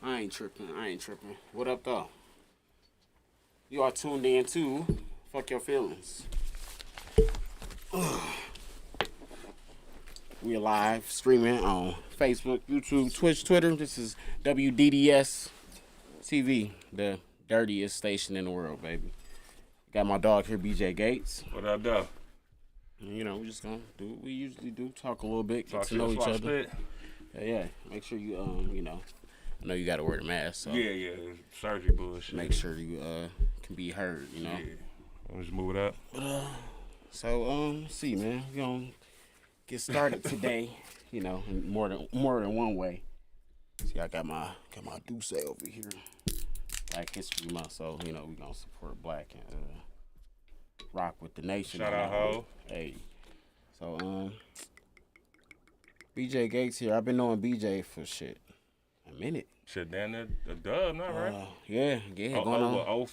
I ain't tripping. I ain't tripping. What up, though? You are tuned in to Fuck Your Feelings. We are live streaming on Facebook, YouTube, Twitch, Twitter. This is WDDS TV, the dirtiest station in the world, baby. Got my dog here, BJ Gates. What up, though? You know, we're just gonna do what we usually do, talk a little bit, get Talk to know each other. spit. Yeah. Make sure you you know, I know you gotta wear the mask, so Yeah, surgery bullshit. make sure you can be heard, you know. Yeah. Let's just move it up. So let's see, man, we gonna get started today. You know, in more than one way. See, I got my Douce over here, Black History Month. So you know, we gonna support Black and rock with the nation. Shout out, Ho. Hey, so BJ Gates here. I've been knowing BJ for a minute. Shit, damn, the dub, not right? Yeah, going on.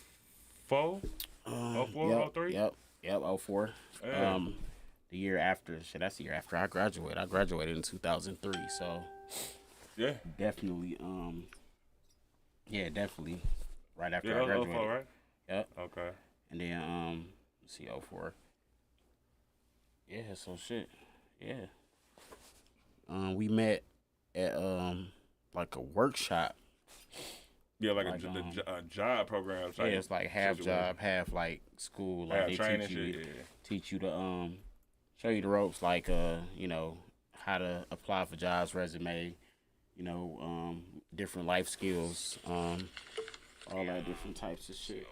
04? 04, 03? Yep, 04. Yeah. The year after, that's the year after I graduated. I graduated in 2003, so Yeah. definitely, definitely right after Yeah, I that was graduated. 04, right? Yep. Okay. And then, let's see, 04. Yeah, so shit. Yeah. We met at, like a workshop. Yeah, like Like, a job program. Yeah, it's like half job, half like school. Like Half they training teach you, shit, yeah. teach you to show you the ropes, like you know, how to apply for jobs, resume, you know, different life skills, all that different types of shit.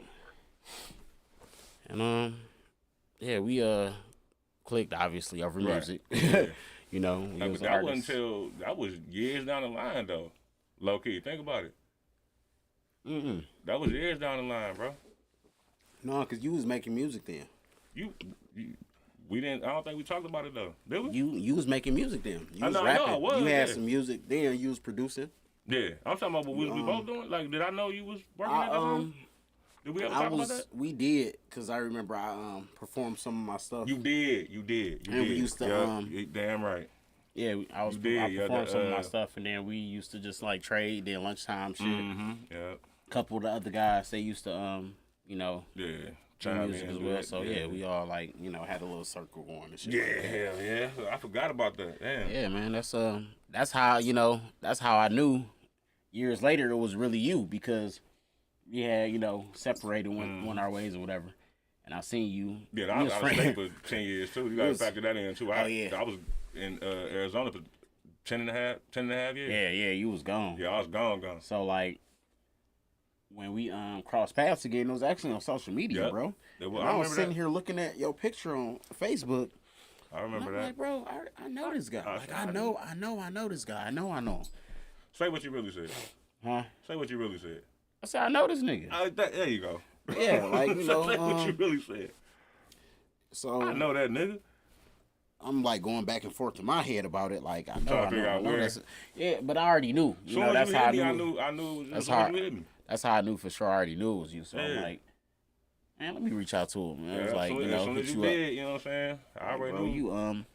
And yeah, we clicked obviously over Right. music. Yeah. You know, we But was that wasn't artists. until, that was years down the line, though. Low key, think about it. That was years down the line, bro. No, cause you was making music then. We didn't, I don't think we talked about it, though. Did we? You was making music then. You I was know, rapping. I was, you had yeah. some music then. You was producing. Yeah. I'm talking about what we both doing. Like, did I know you was working at that time? Did we ever I talk was. about that? We did, cause I remember I performed some of my stuff. You did. And we used to, you damn right. Yeah, I was. You did, I yeah, performed some of my the, stuff, and then we used to just like trade. Then lunchtime shit. Yeah. A couple of the other guys, they used to you know, Yeah. do Chime music in as and well. do So that, yeah, we all like you know had a little circle going and shit. Yeah, like that. hell yeah. I forgot about that. Damn. Yeah, man. That's how you know. That's how I knew. Years later, it was really you because we had you know separated, went our ways or whatever. And I seen you. Yeah, we I was was staying for 10 years, too. You got to was- factor that in, too. Oh, yeah. I was in Arizona for 10 and a half years. Yeah, you was gone. Yeah, I was gone. So like when we crossed paths again, it was actually on social media, Yep. bro. Yeah, And well, I I was remember sitting that. here looking at your picture on Facebook. I remember And I'm that. like, bro, I know this guy. I know this guy. I know him. Say what you really said. Huh? Say what you really said. I said, I know this nigga. There you go. Yeah, like, you know, Say what you really said. So I know that nigga. I'm like going back and forth to my head about it. Like I know, Trying to figure out where. that's yeah, but I already knew. You Soon know, as that's you how I hit knew. me, I knew That's as soon as how you hit me. that's how I knew for sure. I already knew it was you. So I'm Yeah. like, man, let me reach out to him. Man. It was Yeah, like, soon, you as know, soon hit as you you up. did, you know what I'm saying? I already Bro, knew. you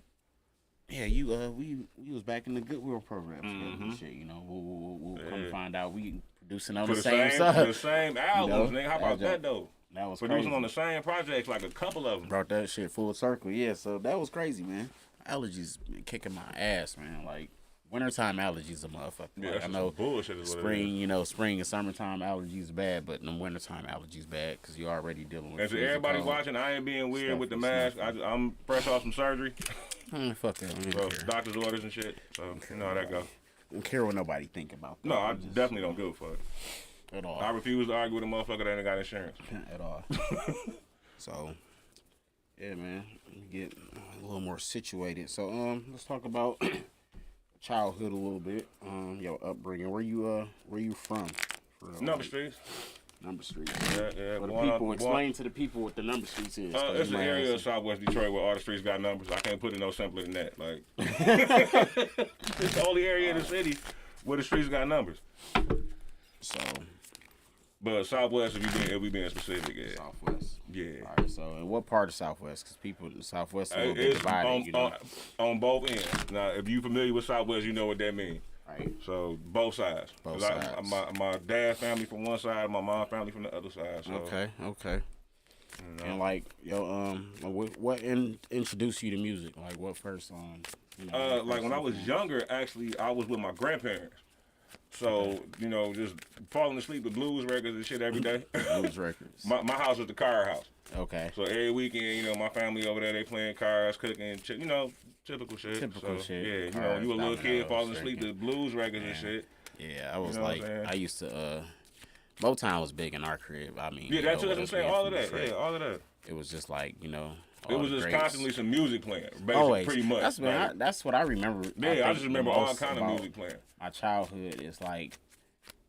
yeah, you we was back in the Goodwill program and shit. You know, we'll come to find out we producing on For the same stuff. the same albums, know, nigga. How about that that, though? That was Producing crazy. on the same projects, like a couple of them. Brought that shit full circle. Yeah, so that was crazy, man. Allergies been kicking my ass, man. Like wintertime allergies a motherfucker. Yeah, Like, that's I some know bullshit is what it spring, you know, spring and summertime allergies bad, but the wintertime allergies bad because you're already dealing with. And to freezing everybody cold. watching, I ain't being weird Stuff with the and mask. stuff. I'm fresh off some surgery, Fuck that. I so don't care. doctor's orders and shit. So you know how that go. Don't care what nobody think about that. No, I just- definitely don't give a fuck. at all. I refuse to argue with a motherfucker that ain't got insurance. At all. So, yeah, man, let me get a little more situated. So, let's talk about childhood a little bit. Your upbringing. Where you from? For, Number streets. Number Street. Yeah. For the Born people, up- explain to the people what the Number Streets is. 'cause It's you an might area of have Southwest Detroit where all the streets got numbers. I can't put it no simpler than that. Like, it's the only area in the city where the streets got numbers. So, But Southwest, if we being specific, yeah. Southwest. Yeah. All right. So, in what part of Southwest? Because people in the Southwest are a little bit It's divided. on, You know. on both ends. Now, if you familiar with Southwest, you know what that means. Right. So both sides. Both 'Cause sides. My dad's family from one side, my mom's family from the other side. So, Okay. Okay. you know. And like, what introduced you to music? Like, what first song? Like when I was younger, actually, I was with my grandparents. So, you know, just falling asleep to blues records and shit every day. Blues records. My house was the car house. Okay. So every weekend, you know, my family over there, they playing cars, cooking, you know, typical shit. Typical so, shit. Yeah, you know, Cars, when you a little kid dominoes, falling asleep drinking. to blues records and shit. Yeah, I was know what like, I'm saying? I used to. Motown was big in our crib. I mean, Yeah, that's what I'm as saying. being All of from that. Detroit, Yeah, all of that. It was just like It all was the just greats. constantly some music playing, basically, Always, pretty much. That's Like, that's what I remember. yeah, I think just the remember all most kind of about music playing. My childhood is like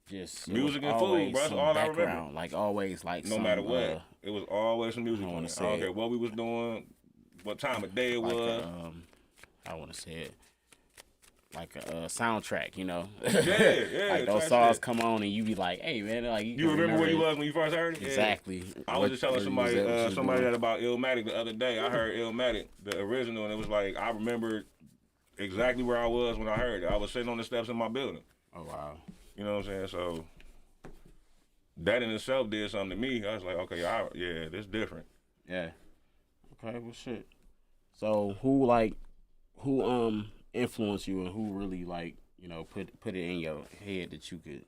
just it Music was and food, always bro. That's some all I remember. background, like always, like No some, matter what, it was always some music I wanna playing. say I don't it. care what we was doing, what time of day it like was. I want to say it. Like a soundtrack, Yeah, like those type songs shit. come on and you be like, "Hey, man!" Like You can remember where you it. was when you first heard it? Yeah. Exactly. I was just telling where you somebody was at, what you somebody doing. that about Illmatic the other day. I heard Illmatic, the original, and it was like I remembered exactly where I was when I heard it. I was sitting on the steps in my building. Oh wow. You know what I'm saying? So that in itself did something to me. I was like, okay, yeah, this different. Yeah. Okay. Well, shit. So who influenced you and who really put it in your head that you could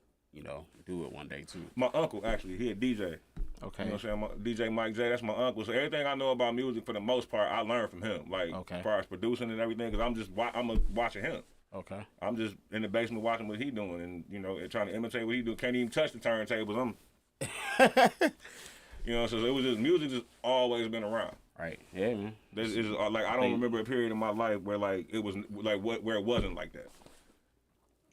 do it one day too? My uncle actually, he a DJ. Okay. You know what I'm saying? DJ Mike J, that's my uncle. So everything I know about music, for the most part, I learned from him. Like, Okay. as far as producing and everything, because I'm watching him. Okay. I'm just in the basement watching what he doing and, you know, and trying to imitate what he do. Can't even touch the turntables. You know, so it was just, music just always been around. Right. Yeah, man. This is like, I don't remember a period in my life where, like, it was, like, where it wasn't like that.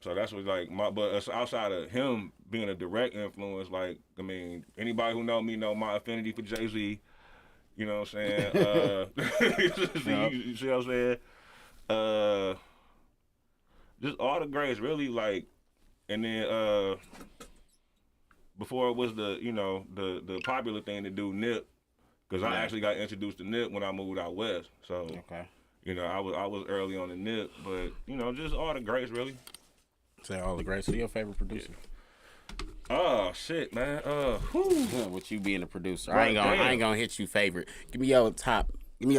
So that's what, like, but outside of him being a direct influence, like, I mean, anybody who know me know my affinity for Jay-Z. You know what I'm saying? You see what I'm saying? Just all the greats, really, like, and then before it was the popular thing to do, Nip, because I actually got introduced to Nip when I moved out west. So, Okay. you know, I was early on the Nip, but, you know, just all the greats, really. Say all the greats. Who's your favorite producer? Oh shit, man. With you being a producer, Right, I ain't gonna hit you favorite. Give me your top 3.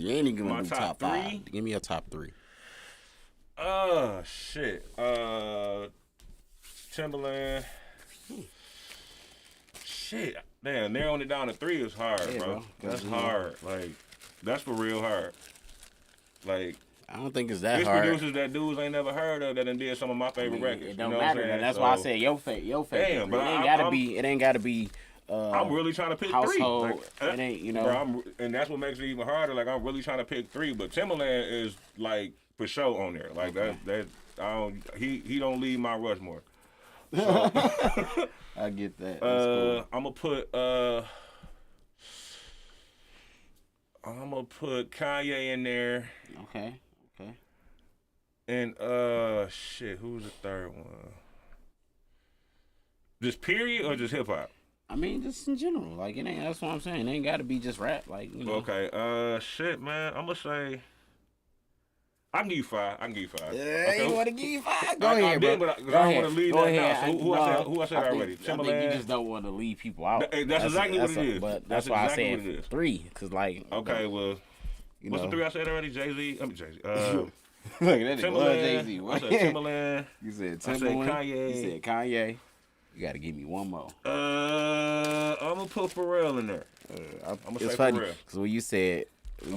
You ain't even My gonna do top top 5. three? Give me your top 3. Shit. Timberland. Shit. Damn, narrowing it down to 3 is hard, Yeah, bro. bro. That's Yeah. hard. Like, that's for real hard. Like, I don't think it's that there's hard. producers that dudes ain't never heard of that done did some of my favorite records. It you don't know matter. what I'm saying? That's why I So, said your favorite. Damn, but it ain't gotta be. I'm really trying to pick 3. household. Like, It ain't, Bro, and that's what makes it even harder. Like, I'm really trying to pick 3, but Timberland is like for sure on there. Like that I don't. He don't leave my Rushmore. So, I get that. That's cool. I'm gonna put Kanye in there, Okay. and shit. Who's the third one? Just period or just hip hop? I mean, just in general, like it ain't. That's what I'm saying. It ain't gotta be just rap, like you know. Okay. Shit, man. I'm gonna say. I can give you 5. Yeah, Okay. you want to give you 5? Go I ahead, did, bro. but I Go don't ahead. wanna leave Go that ahead. now. So who I said I think- already? I think Timberland. you just don't want to leave people out. That's exactly what it is. But That's that's why exactly I what it said is. 3, cause like Okay, well, you what's know. the 3 I said already? Jay-Z. Jay-Z. Look at that. Timberland. Jay-Z. I said Timberland. You said I said Timberland. Kanye. You said Kanye. You gotta give me one more. I'm gonna put Pharrell in there. It's say funny for real. because when you said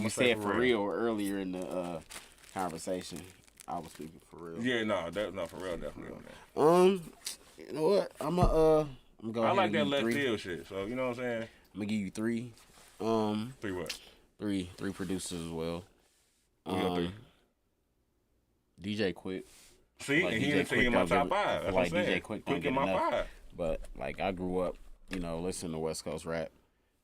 say for for real earlier in the conversation, I was speaking for real. Yeah, no, that's not Pharrell. Definitely on there. You know what? I'm gonna go. I ahead like and that give you left 3. field shit. So you know what I'm saying? I'm gonna give you 3. 3 what? Three producers as well. Who your 3? DJ Quick, See, like and he DJ didn't say he in Quick my don't top get- 5. That's like what I'm saying. DJ Quick don't in get my enough. 5. but like I grew up, listening to West Coast rap.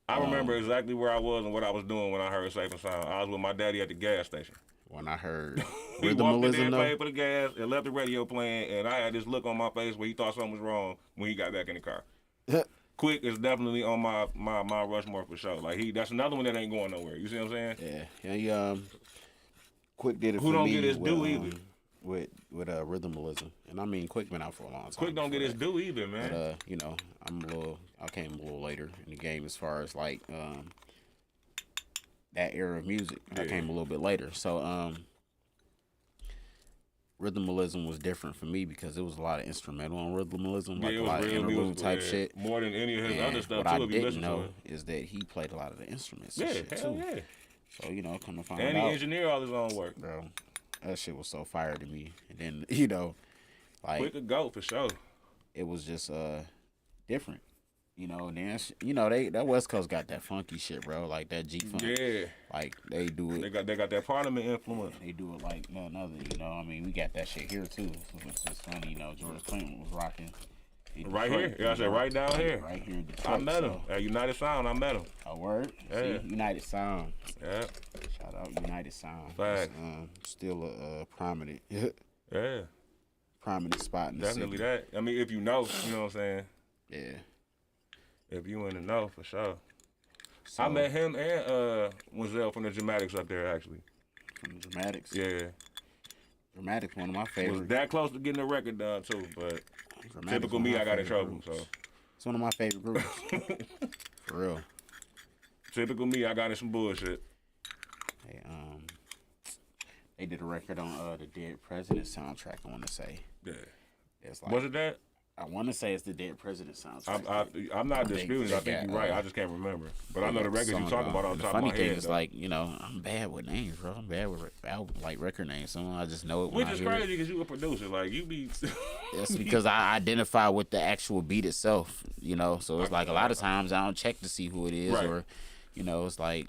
I remember exactly where I was and what I was doing when I heard Safe and Sound. I was with my daddy at the gas station. When I heard He walked in there Rhythmalism, and though, paid for the gas and left the radio playing, and I had this look on my face where he thought something was wrong when he got back in the car. Quick is definitely on my Rushmore for sure. Like that's another one that ain't going nowhere. You see what I'm saying? yeah, he Quick did it Who for don't me get his with, due either. with Rhythmalism, and I mean Quick been out for a long time. Quick don't get his due either, man. But you know, I came a little later in the game as far as like that era of music. I came a little bit later, so Rhythmalism was different for me because it was a lot of instrumental on Rhythmalism, like a lot of interlude type shit. More than any of his other stuff. What I didn't know is that he played a lot of the instruments. And shit too. Yeah. So you know, come to find out, and he engineered all his own work, bro. That shit was so fire to me. And then you know, like Quick to go for sure. It was just different. You know, and then you know that West Coast got that funky shit, bro. Like that G funk. Yeah. Like they do it. They got that Parliament influence. They do it like none other. You know, I mean, we got that shit here too. It's just funny. You know, George Clinton was rocking. Right here. Yeah, I said right down here. Right here in Detroit. I met him at United Sound. I met him. A word? Yeah. See, United Sound. Yeah. Shout out United Sound. Fact. Still a prominent. Yeah. Prominent spot in the Definitely city. that. I mean, if you know what I'm saying? Yeah. If you in the know, for sure. So, I met him and Wenzel from the Dramatics up there, actually. From the Dramatics? Yeah. Dramatics, one of my favorites. Was that close to getting a record done, too, but Dramatics, typical me, I got in trouble, groups. so. It's one of my favorite groups. For real. Typical me, I got in some bullshit. They did a record on the Dead President soundtrack, I want to say. Yeah. It's like, Was it that? I want to say it's the Dead President soundtrack. I'm not disputing. I think you're right. I just can't remember. But I know the records you talking about on top of my head. The funny thing is, like, you know, I'm bad with names, bro. I'm bad with like record names. So I just know it. Which is crazy because you a producer. Like, you be. It's because I identify with the actual beat itself, you know. So it's like a lot of times I don't check to see who it is, or, you know, it's like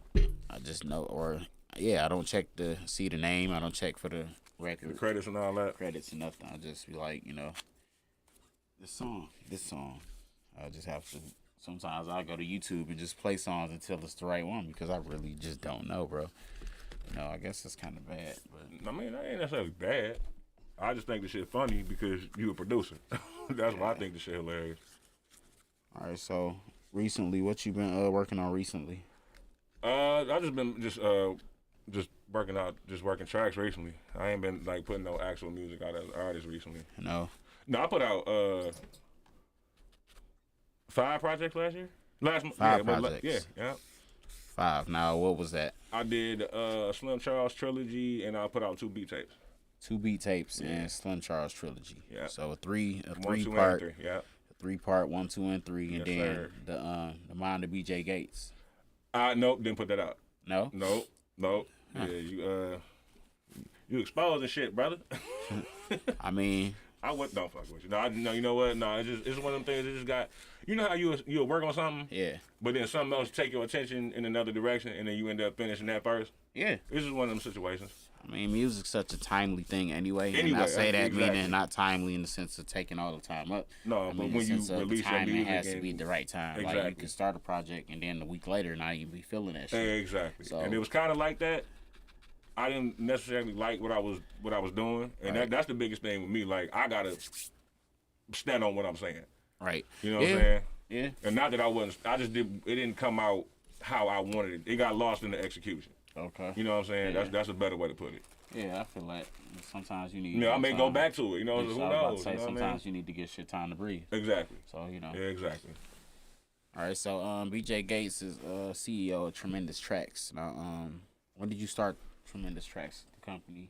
I just know, or I don't check to see the name. I don't check for the record, the credits and all that. Credits and nothing. I just be like, you know. This song. I just have to. Sometimes I go to YouTube and just play songs until it's the right one because I really just don't know, bro. You know, I guess it's kind of bad, but I mean, that ain't necessarily bad. I just think the shit funny because you a producer. That's why I think the shit hilarious. All right, so recently, what you been working on recently? I just been working tracks recently. I ain't been like putting no actual music out as an artist recently. No, I put out 5 projects last year. Five projects. Yeah. 5. Now, what was that? I did Slim Charles trilogy, and I put out 2 beat tapes. 2 beat tapes and Slim Charles trilogy. Yeah. So a three 1, 2, part. and 3. Yeah. 3-part 1, 2, and 3, and Yes, then sir. the Mind of BJ Gates. Nope, didn't put that out. No. Nope. Yeah, you exposing shit, brother. I mean, don't fuck with you. No, you know what? No, it's one of them things that just got. You know how you'll work on something, yeah, but then something else take your attention in another direction, and then you end up finishing that first. yeah. This is one of them situations. I mean, music's such a timely thing anyway. And I say that meaning not timely in the sense of taking all the time up. No, I but mean, when you release your music, it has to be the right time. Exactly. Like you can start a project and then a week later, now you be feeling that shit. Exactly. So, and it was kind of like that. I didn't necessarily like what I was doing, and that's the biggest thing with me. Like I gotta stand on what I'm saying. Right. You know what I'm saying? Yeah. And not that I wasn't. I just did. It didn't come out how I wanted it. It got lost in the execution. Okay. You know what I'm saying? Yeah. That's a better way to put it. Yeah, I feel like sometimes you need. You know, I may go back to it. You know, who knows? Say, you know sometimes you need to get shit time to breathe. Exactly. So you know. Yeah, exactly. All right, so BJ Gates is CEO of Tremendous Tracks. Now, when did you start Tremendous Tracks, the company?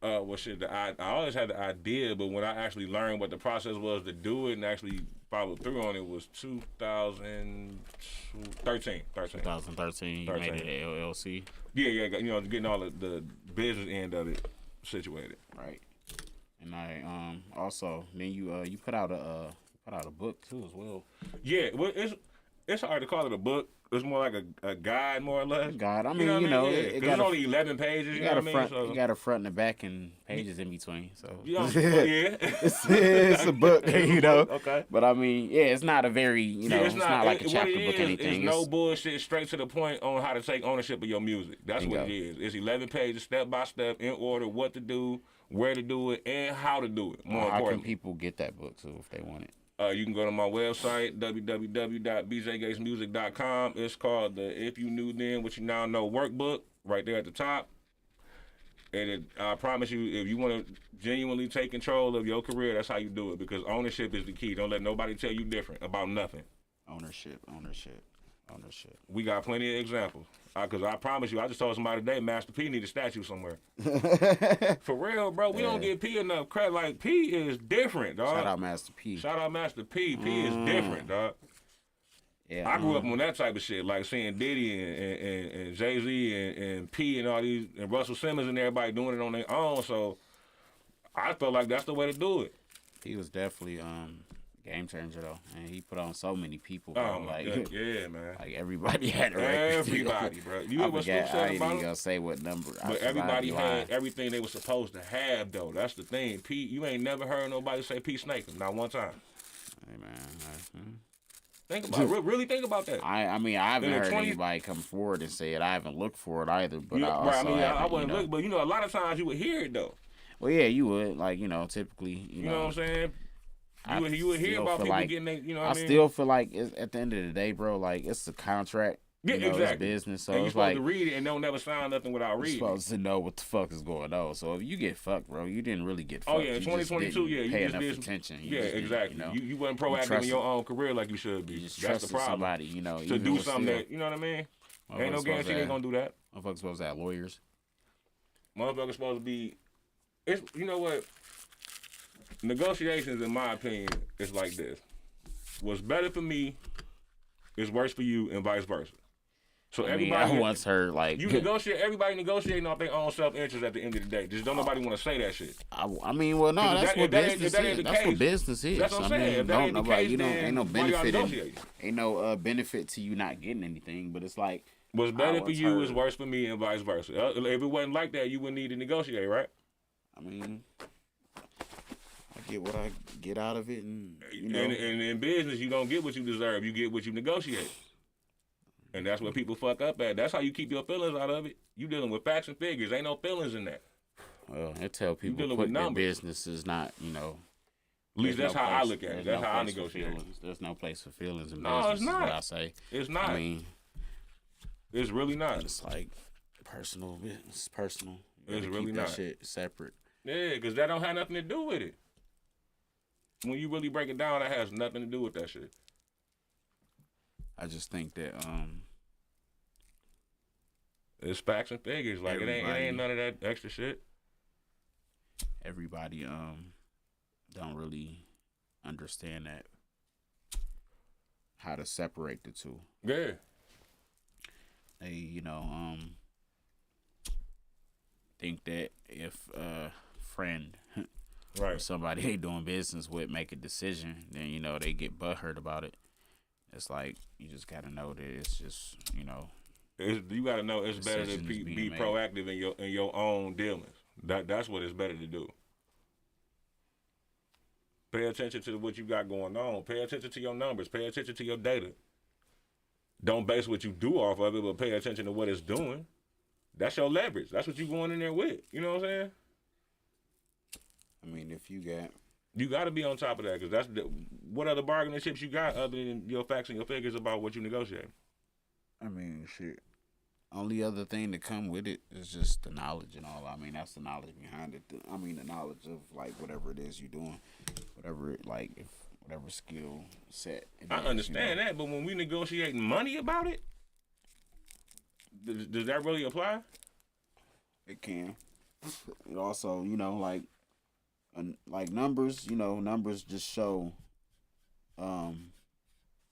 Well, shit, I always had the idea, but when I actually learned what the process was to do it and actually follow through on it was 2013. 2013, you made it at LLC. Yeah, you know, getting all the business end of it situated. Right. And I also then you put out a book too as well. Yeah, well, it's hard to call it a book. It's more like a guide, more or less. God, I mean, it's only 11 pages. You know what I mean? You got a front and a back and pages in between. So yeah, it's a book, you know. Okay. But I mean, yeah, it's not a very, it's not like a chapter book or anything. It's no bullshit, straight to the point on how to take ownership of your music. That's what it is. It's 11 pages, step by step, in order, what to do, where to do it, and how to do it. More how importantly, can people get that book too if they want it? You can go to my website, www.bjgatesmusic.com. It's called the If You Knew Then What You Now Know workbook, right there at the top. I promise you, if you want to genuinely take control of your career, that's how you do it. Because ownership is the key. Don't let nobody tell you different about nothing. Ownership. We got plenty of examples. Because I promise you, I just told somebody today, Master P need a statue somewhere. For real, bro. We don't give P enough credit. Like, P is different, dog. Shout out Master P. Shout out Master P. P is different, dog. Yeah, I grew up on that type of shit, like seeing Diddy and Jay-Z and P and all these, and Russell Simmons and everybody doing it on their own. So I felt like that's the way to do it. He was definitely game changer though, and he put on so many people. Bro. Oh my God. Yeah, man. Like everybody had a record. Everybody, bro. You know what Snoop said I ain't about even him? gonna say what number. But everybody had everything they were supposed to have, though. That's the thing. P, you ain't never heard nobody say P snake him, not one time. Hey man. Think about it. Really think about that. I mean, I haven't heard anybody come forward and say it. I haven't looked for it either. But I wouldn't look. But a lot of times you would hear it though. Well, yeah, you would. Like typically, you know what I'm saying. You would hear about people getting their, I mean? still feel like at the end of the day, bro, like it's a contract. Yeah, exactly. It's business, so and you're it's supposed like to read it and don't never sign nothing without reading. You're supposed to know what the fuck is going on. So if you get fucked, bro, you didn't really get fucked. Oh yeah, 2022, you pay just enough attention. Exactly. You wasn't proactive in your own career like you should be. You just That's the problem. Somebody, to do something that you know what I mean. Ain't no guarantee they gonna do that. Motherfuckers supposed to have lawyers. Motherfuckers supposed to be. It's you know what. Negotiations, in my opinion, is like this. What's better for me is worse for you, and vice versa. So everybody. I once heard like you negotiate. Everybody negotiating off their own self-interest at the end of the day. Just don't nobody want to say that shit. I mean, well, no, that's what business is. That's what business is. That's what I'm saying. If that ain't the case, ain't no benefit. Ain't no benefit to you not getting anything. But it's like what's better for you is worse for me, and vice versa. If it wasn't like that, you wouldn't need to negotiate, right? I mean. Get what I get out of it, and and in business, you don't get what you deserve. You get what you negotiate, and that's what people fuck up at. That's how you keep your feelings out of it. You dealing with facts and figures. Ain't no feelings in that. Well, I tell people put their business is not, At least that's how I look at it. That's how I negotiate. There's no place for feelings in business. No, it's not. Is what I say. It's not. I mean, it's really not. It's like personal business. Personal. It's really not. That shit separate. Yeah, because that don't have nothing to do with it. When you really break it down, that has nothing to do with that shit. I just think that it's facts and figures. Like it ain't none of that extra shit. Everybody don't really understand that how to separate the two. Yeah. They think that if a friend right. or somebody they doing business with make a decision, then they get butthurt about it. It's like you just gotta know that it's just you gotta know it's better to be proactive in your own dealings. That's what it's better to do. Pay attention to what you got going on. Pay attention to your numbers. Pay attention to your data. Don't base what you do off of it, but pay attention to what it's doing. That's your leverage. That's what you going in there with. You know what I'm saying? I mean, if you got to be on top of that, because what other bargaining chips you got other than your facts and your figures about what you negotiate? I mean, shit. Only other thing to come with it is just the knowledge and all. I mean, that's the knowledge behind it. The knowledge of like whatever it is you're doing, whatever skill set. I understand that, but when we negotiating money about it, does that really apply? It can. It also, like numbers, numbers just show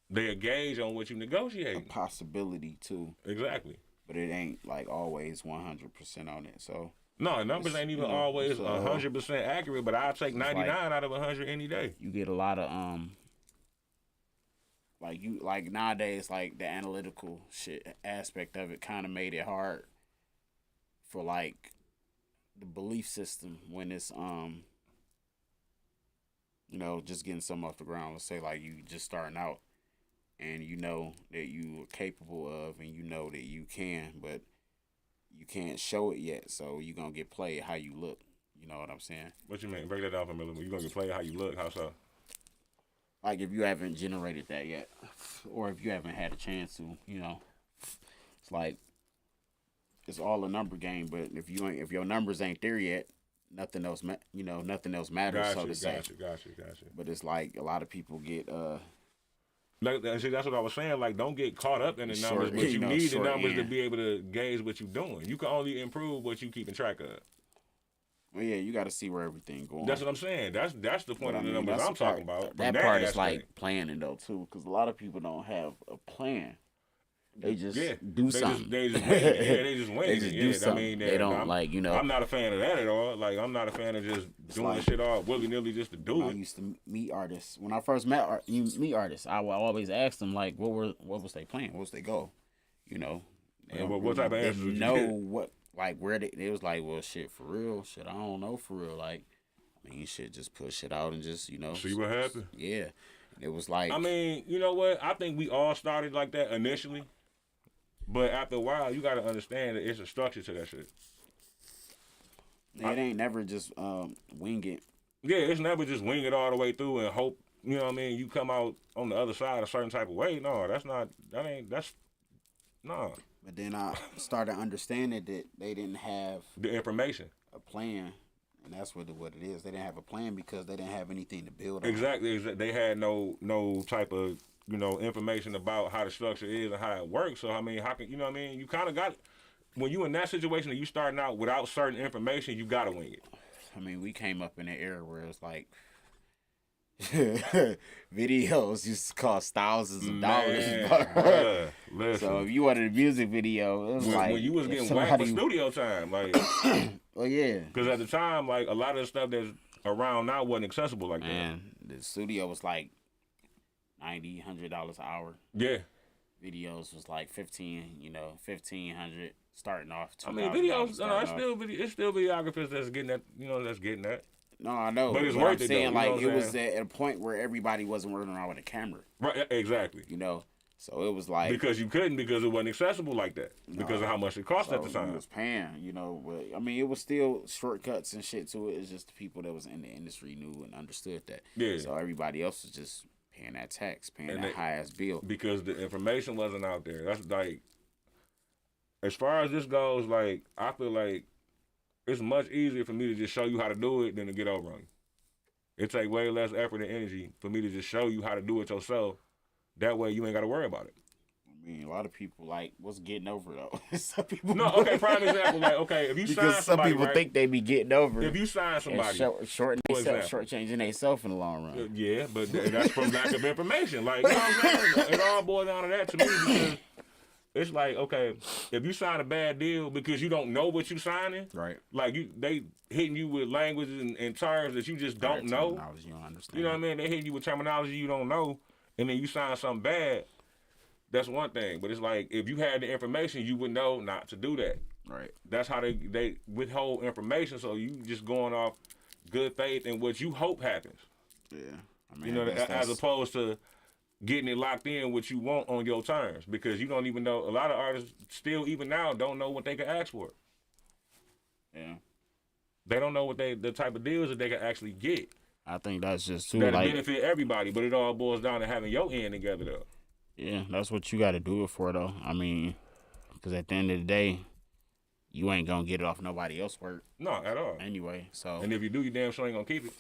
they gauge on what you negotiate. A possibility too. Exactly. But it ain't like always 100% on it. So no, numbers ain't even always 100% accurate, but I'll take 99 out of 100 any day. You get a lot of like nowadays, like the analytical shit aspect of it kind of made it hard for like the belief system when it's just getting something off the ground. Let's say like you just starting out and you know that you are capable of and you know that you can, but you can't show it yet, so you're gonna get played how you look. You know what I'm saying? What you mean? Break that down for me a little bit. You're gonna get played how you look, how so? Like if you haven't generated that yet, or if you haven't had a chance to, it's like it's all a number game. But if your numbers ain't there yet, nothing else nothing else matters. Gotcha, so to say. gotcha. But it's like a lot of people get Like, see, that's what I was saying. Like, don't get caught up in the numbers, Short- but you need the short numbers to end. be able to gauge what you're doing. You can only improve what you keeping track of. well, yeah, you got to see where everything going. That's what I'm saying. That's the point But, of the I mean, numbers that's I'm the part- talking about. That From part is aspect. like planning though too, because a lot of people don't have a plan. They just Yeah, do something. They just wing it. Yeah, they just wing They it. just Yeah, do something. I mean, They don't I'm, like I'm not a fan of that at all. Like, I'm not a fan of just doing like- shit all willy nilly just to do I it. used to meet artists. When I first met meet artists, I would always ask them like, what was they playing? What was they goal? You know, they And don't what type of really- answers they did you know get? what like where they was like, well, shit for real, shit I don't know for real. Like, I mean, you should just push it out and just See what happened. Yeah, it was like I mean, you know what? I think we all started like that initially, but after a while, you got to understand that it's a structure to that shit. it ain't never just wing it. Yeah, it's never just wing it all the way through and hope. You know what I mean? You come out on the other side a certain type of way. No, that's no. But then I started understanding that they didn't have The information. a plan, and that's what it is. They didn't have a plan because they didn't have anything to build on. Exactly. They had no type of information about how the structure is and how it works. So I mean, how can you know what I mean? You kind of got when you in that situation and you starting out without certain information, you gotta wing it. I mean, we came up in an era where it's like videos used to cost thousands of dollars. Man, listen. So if you wanted a music video, it was like when you was if getting whacked for somebody- studio time, like, Well, yeah, because at the time, like a lot of the stuff that's around now wasn't accessible like man, the studio was like $90-$100 an hour. that. Yeah. Videos was like 1,500 starting off. I mean, videos. No, it's still videographers that's getting that. That's getting that. No, I know. But it's I'm worth it, saying, though, you know like, what it I'm was at a point where everybody wasn't running around with a camera, Right. Exactly. So it was like Because you couldn't because it wasn't accessible like that because of how much it cost at the so time. it was paying, but I mean, it was still shortcuts and shit to it. It's just the people that was in the industry knew and understood that. Yeah. So everybody else was just paying that tax, paying And that high ass bill. Because the information wasn't out there. That's like, as far as this goes, like I feel like it's much easier for me to just show you how to do it than to get over on you. It take way less effort and energy for me to just show you how to do it yourself. That way you ain't got to worry about it. I mean, a lot of people like what's getting over though. Some people No, okay, prime example. Like, okay, if you sign because some somebody, people right, think they be getting over. if you sign and somebody, shortchanging themselves in the long run. yeah, but that's from lack of information. Like, you know what I'm saying? It all boils down to that to me because it's like, okay, if you sign a bad deal because you don't know what you're signing, Right. like they hitting you with languages and terms that you just don't know. Terminology you don't understand. You know what I mean? They hitting you with terminology you don't know, and then you sign something bad. That's one thing. But it's like if you had the information, you would know not to do that. Right. That's how they withhold information. So you just going off good faith and what you hope happens. Yeah. I mean, As opposed to getting it locked in what you want on your terms, because you don't even know. A lot of artists still, even now, don't know what they can ask for. Yeah. They don't know what the type of deals that they can actually get I think that's just too that'll like benefit everybody. But it all boils down to having your end together, though. yeah, that's what you got to do it for though. I mean, because at the end of the day, you ain't gonna get it off nobody else's work No, at all. anyway. So And if you do, you damn sure ain't gonna keep it.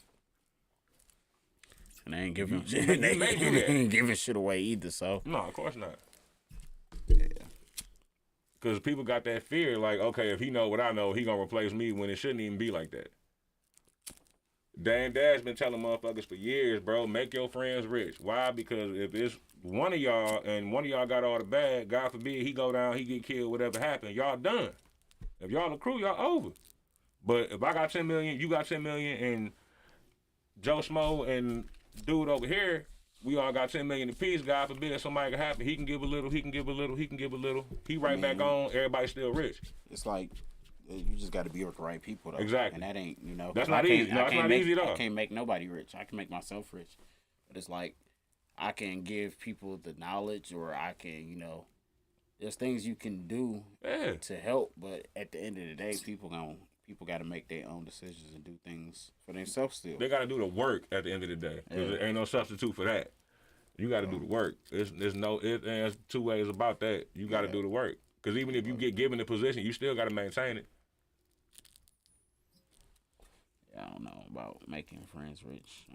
and they ain't giving you may do that. they ain't giving shit away either. So No, of course not. yeah, Because people got that fear, like, okay, if he know what I know, he gonna replace me when it shouldn't even be like that. Dan Dad's been telling motherfuckers for years, bro, make your friends rich. Why? Because if it's one of y'all and one of y'all got all the bad, God forbid he go down, he get killed, whatever happened, y'all done. If y'all the crew, y'all over. But if I got 10 million, you got 10 million, and Joe Schmo and dude over here, we all got 10 million apiece. God forbid somebody can happen. He can give a little, he can give a little, he can give a little. He right back on, everybody's still rich. it's like you just got to be with the right people though. Exactly. And that ain't That's 'cause not I can't- easy. No, I it's can't not make- easy at all. I can't make nobody rich. I can make myself rich, but it's like I can give people the knowledge, or I can there's things you can do Yeah. to help, but at the end of the day, people got to make their own decisions and do things for themselves still. They got to do the work at the end of the day. 'Cause there ain't no substitute for that. You got to do the work. There's two ways about that. You got to do the work. Because even if you get given the position, you still got to maintain it. I don't know about making friends rich.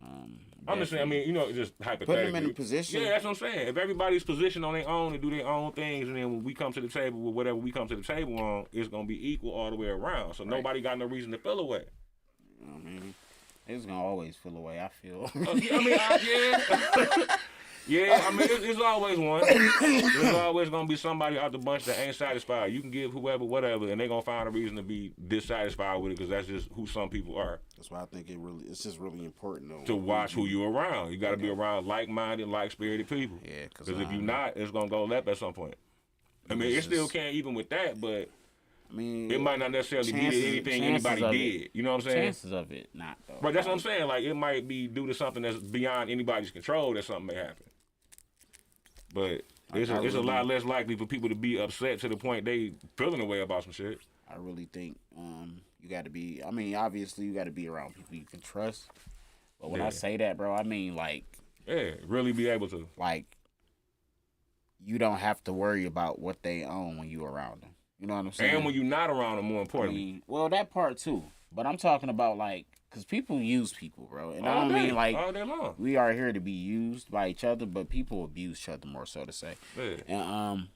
I'm just saying, I mean, you know, just hypothetically. Put them in a position. Yeah, that's what I'm saying. If everybody's positioned on their own and do their own things, and then when we come to the table with whatever we come to the table on, it's going to be equal all the way around. So nobody got no reason to feel away. I mean, it's going to always feel away, I feel. Yeah. Yeah, I mean, it's always one. There's always going to be somebody out the bunch that ain't satisfied. You can give whoever whatever, and they're going to find a reason to be dissatisfied with it because that's just who some people are. That's why I think it's just really important, though. To watch who you're around. You got to be around like-minded, like-spirited people. Yeah, because if you're not, it's going to go left at some point. I mean, it still can't even with that, but I mean, it might not necessarily be anything anybody did. You know what I'm saying? Chances of it not, though. But that's what I'm saying. Like, it might be due to something that's beyond anybody's control that something may happen. But it's a lot less likely for people to be upset to the point they feeling a way about some shit. I really think you got to be. I mean, obviously you got to be around people you can trust. But when I say that, bro, I mean like. Yeah, really be able to. Like, you don't have to worry about what they own when you around them. You know what I'm saying? And when you're not around them, more importantly. I mean, well, that part too. But I'm talking about like. Because people use people, bro. And I don't mean like we are here to be used by each other, but people abuse each other more so to say. Yeah. And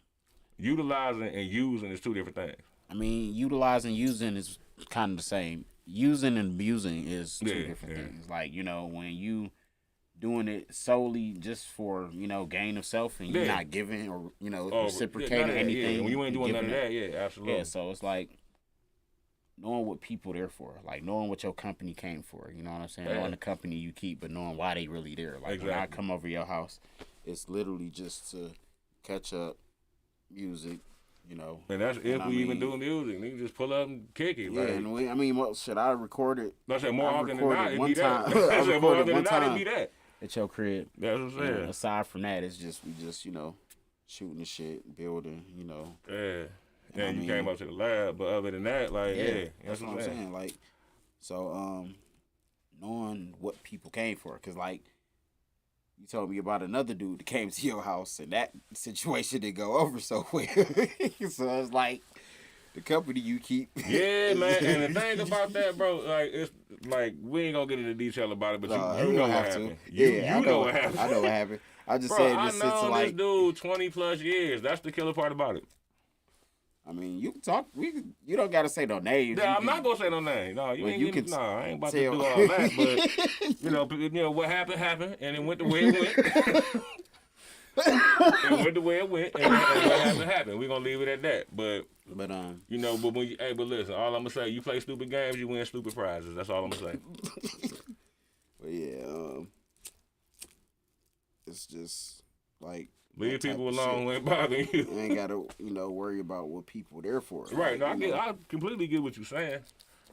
utilizing and using is two different things. I mean, utilizing and using is kind of the same. Using and abusing is two different things. Like, you know, when you doing it solely just for, you know, gain of self and you're not giving or, you know, reciprocating anything. Yeah. When you ain't doing none of that, absolutely. Yeah, so it's like knowing what people there for, like knowing what your company came for, you know what I'm saying? Knowing the company you keep, but knowing why they really there. Like when I come over your house, it's literally just to catch up, music, you know. And that's if we even do music. Nigga just pull up and kick it. Yeah, like, and I mean, what should I record it? I said more often than not, it'd be that. I said more often than not, it'd be that. At your crib. That's what I'm saying. Aside from that, it's just, we just, you know, shooting the shit, building, you know. Yeah. And you came up to the lab, but other than that, like, that's what I'm saying. Like, so, knowing what people came for, because, like, you told me about another dude that came to your house, and that situation didn't go over so well. So it's like, the company you keep. Yeah, man, and the thing about that, bro, like, it's like, we ain't gonna get into detail about it, but you know what happened. You know what happened. I know what happened. I just said this I know this dude 20 plus years. That's the killer part about it. I mean, you can talk. You don't gotta say no names. Yeah, I'm not gonna say no name. No, I ain't about to do all that. But you know what happened, and it went the way it went. It went the way it went, and what happened. We're gonna leave it at that. But you know, but listen. All I'm gonna say, you play stupid games, you win stupid prizes. That's all I'm gonna say. But yeah, it's just like. Leave people alone who ain't bothering you. You ain't gotta, you know, worry about what people are there for. Right. No, I completely get what you're saying.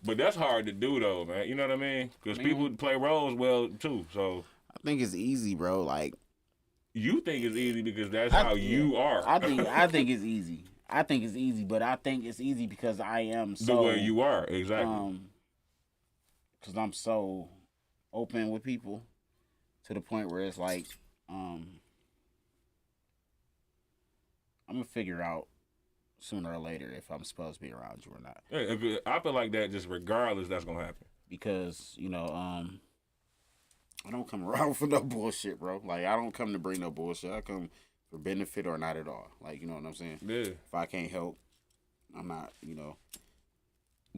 But that's hard to do though, man. You know what I mean? Because people play roles well too. So I think it's easy, bro. Like you think it's easy because that's how you are. I think it's easy. I think it's easy, but I think it's easy because I am so the way you are, exactly. Because I'm so open with people to the point where it's like, I'm gonna figure out sooner or later if I'm supposed to be around you or not. Yeah, I feel like that just regardless that's gonna happen. Because, you know, I don't come around for no bullshit, bro. Like, I don't come to bring no bullshit. I come for benefit or not at all. Like, you know what I'm saying? Yeah. If I can't help, I'm not, you know.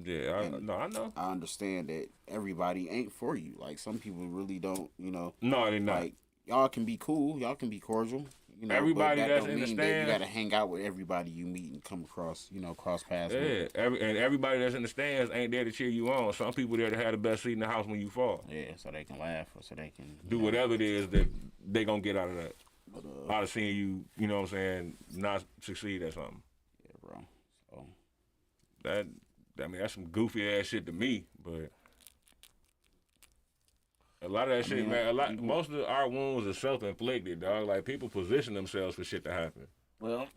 Yeah, I know. I understand that everybody ain't for you. Like, some people really don't, you know. No, they're not. Like, y'all can be cool. Y'all can be cordial. You know, everybody but that that's don't in the mean stands, that you got to hang out with everybody you meet and come across, you know, cross paths with. Yeah, and everybody that's in the stands ain't there to cheer you on. Some people there to have the best seat in the house when you fall. Yeah, so they can laugh or so they can do whatever it is that they gonna get out of that. Out of seeing you, you know what I'm saying, not succeed at something. Yeah, bro. So that's some goofy ass shit to me, but. A lot of that shit, man. Most of our wounds are self-inflicted, dog. Like people position themselves for shit to happen. Well,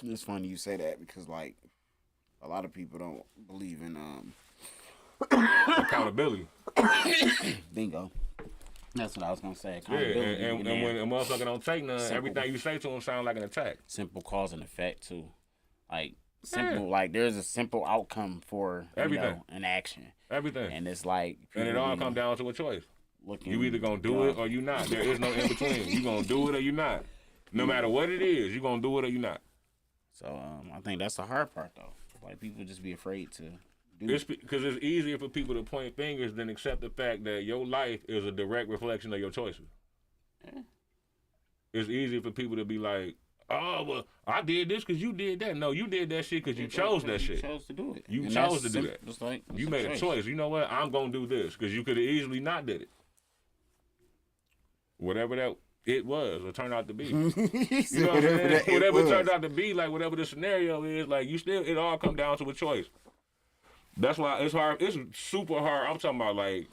it's funny you say that because, like, a lot of people don't believe in accountability. Bingo. That's what I was gonna say. Accountability. Yeah, and when a motherfucker don't take none, everything you say to him sound like an attack. Simple cause and effect too. Like simple, like there's a simple outcome for everything, an action, everything, and it's like, and it all come down to a choice. Looking You either gonna do it or you not. There is no in between. You gonna do it or you not. No matter what it is, you gonna do it or you not. So I think that's the hard part though. Like people just be afraid to do. It's because it's easier for people to point fingers than accept the fact that your life is a direct reflection of your choices. Yeah. It's easier for people to be like, oh, well, I did this because you did that. No, you did that shit because you chose that shit. You chose to do it. You chose to do that. It's like, you made a choice. You know what? I'm going to do this because you could have easily not did it. Whatever that it was or turned out to be. You know what I'm saying? Whatever it turned out to be, like whatever the scenario is, like you still, it all come down to a choice. That's why it's hard. It's super hard. I'm talking about like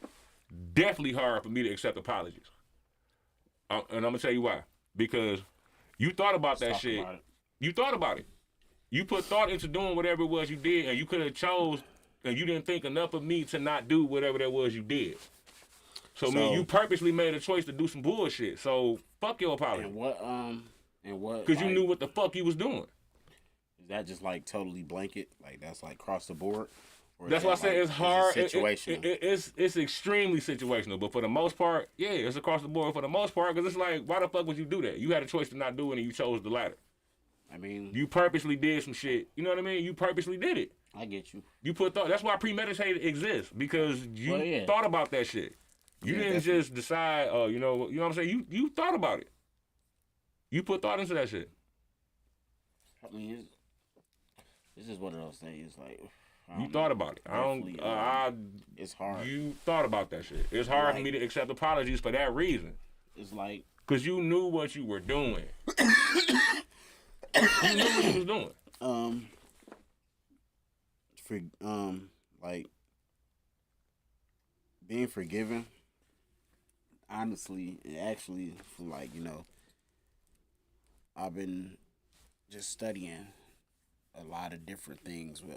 definitely hard for me to accept apologies. And I'm going to tell you why. Because you thought about that shit. You thought about it. You put thought into doing whatever it was you did, and you could have chose, and you didn't think enough of me to not do whatever that was you did. So I mean, you purposely made a choice to do some bullshit. So fuck your apology. And what? Because you knew what the fuck you was doing. Is that just like totally blanket? Like that's like across the board? That's why I say it's hard. Situational. It's extremely situational. But for the most part, yeah, it's across the board for the most part. Because it's like, why the fuck would you do that? You had a choice to not do it, and you chose the latter. I mean, you purposely did some shit. You know what I mean? You purposely did it. I get you. You put thought. That's why premeditated exists, because you thought about that shit. You didn't just decide. Oh, you know what I'm saying? You thought about it. You put thought into that shit. I mean, this is one of those things. Like you thought about it. It's hard. You thought about that shit. It's hard for me to accept apologies for that reason. It's like because you knew what you were doing. You knew what you was doing. Like being forgiven. Honestly, actually, for like I've been just studying a lot of different things with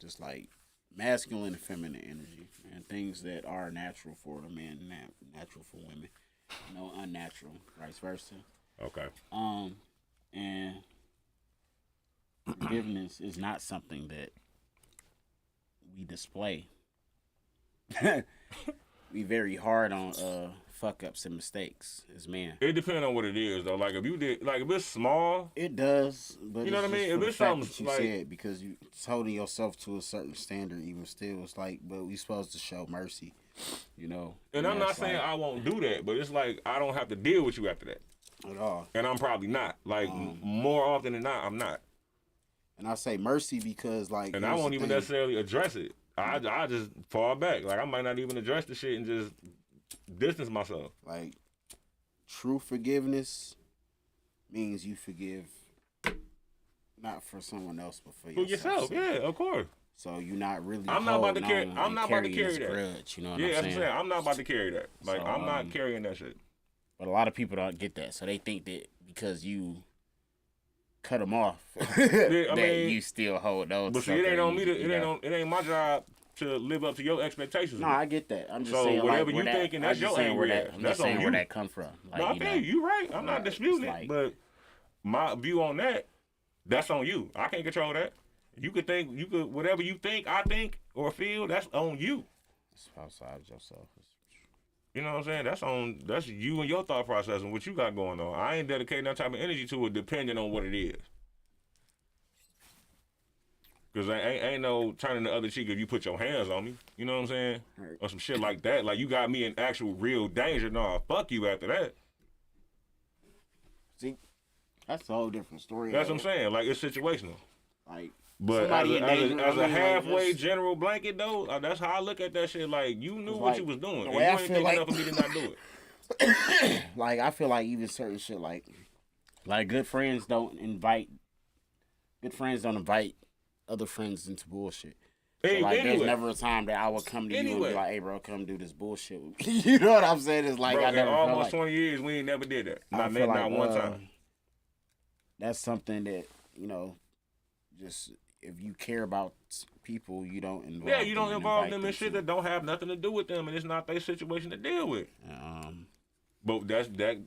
just like masculine and feminine energy and things that are natural for the man, natural for women, unnatural, vice versa. Okay. And forgiveness is not something that we display. We very hard on fuck ups and mistakes as men. It depends on what it is though. Like if you did, like if it's small, it does. But you know what I mean. If it's something you said, because you holding yourself to a certain standard, even still, it's like, but we supposed to show mercy, And I'm not saying I won't do that, but it's like I don't have to deal with you after that at all. And I'm probably not. Like more often than not, I'm not. And I say mercy because like, and I won't even necessarily address it. I just fall back. Like I might not even address the shit and just distance myself. Like true forgiveness means you forgive not for someone else but for yourself. Yeah, of course. So you're not really. I'm not about to carry. I'm not about to carry that. Grudge, you know what I'm saying? I'm not about to carry that. Like I'm not carrying that shit. But a lot of people don't get that, so they think that because you cut them off, you still hold those. But see, it ain't on me. It ain't my job to live up to your expectations. No, I get that. I'm just so saying, whatever you thinking, that's your anger. I'm just saying where that come from. Like, no, I feel you right. I'm not disputing it, but my view on that's on you. I can't control that. You could whatever you think, I think, or feel, that's on you. It's outside yourself. You know what I'm saying? That's you and your thought process and what you got going on. I ain't dedicating that type of energy to it, depending on what it is. Because ain't no turning the other cheek if you put your hands on me. You know what I'm saying? Right. Or some shit like that. Like you got me in actual real danger. No, fuck you after that. See, that's a whole different story. That's what I'm saying. Like it's situational. Like. But as a halfway general blanket though, that's how I look at that shit. Like you knew what you was doing, and you ain't think enough of me to not do it. Like I feel like even certain shit, like good friends don't invite other friends into bullshit. So like there's never a time that I would come to you and be like, "Hey, bro, come do this bullshit." You know what I'm saying? It's like, bro, I never almost 20 years we ain't never did that. Not one time. That's something that just. If you care about people, you don't involve. Yeah, you don't involve them in shit that don't have nothing to do with them, and it's not their situation to deal with. But that's that